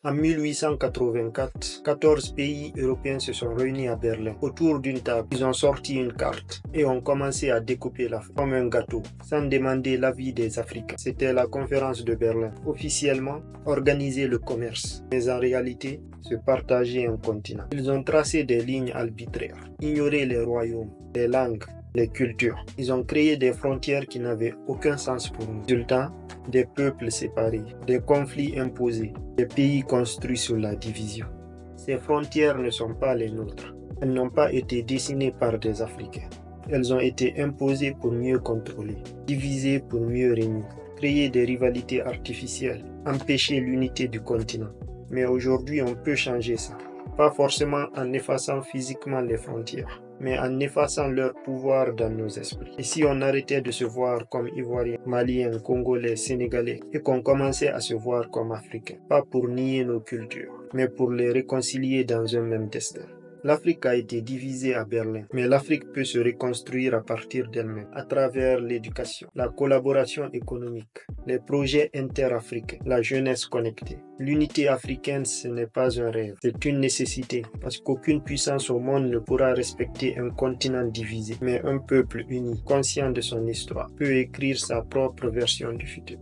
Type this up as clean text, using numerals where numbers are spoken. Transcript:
En 1884, 14 pays européens se sont réunis à Berlin autour d'une table. Ils ont sorti une carte et ont commencé à découper l'Afrique comme un gâteau, sans demander l'avis des Africains. C'était la conférence de Berlin. Officiellement, organiser le commerce, mais en réalité, se partager un continent. Ils ont tracé des lignes arbitraires, ignoré les royaumes, les langues, les cultures. Ils ont créé des frontières qui n'avaient aucun sens pour nous. Résultat, des peuples séparés, des conflits imposés, des pays construits sur la division. Ces frontières ne sont pas les nôtres. Elles n'ont pas été dessinées par des Africains. Elles ont été imposées pour mieux contrôler, divisées pour mieux régner, créer des rivalités artificielles, empêcher l'unité du continent. Mais aujourd'hui, on peut changer ça. Pas forcément en effaçant physiquement les frontières, mais en effaçant leur pouvoir dans nos esprits. Et si on arrêtait de se voir comme Ivoiriens, Maliens, Congolais, Sénégalais, et qu'on commençait à se voir comme Africains, pas pour nier nos cultures, mais pour les réconcilier dans un même destin. L'Afrique a été divisée à Berlin, mais l'Afrique peut se reconstruire à partir d'elle-même, à travers l'éducation, la collaboration économique, les projets interafricains, la jeunesse connectée. L'unité africaine, ce n'est pas un rêve, c'est une nécessité, parce qu'aucune puissance au monde ne pourra respecter un continent divisé, mais un peuple uni, conscient de son histoire, peut écrire sa propre version du futur.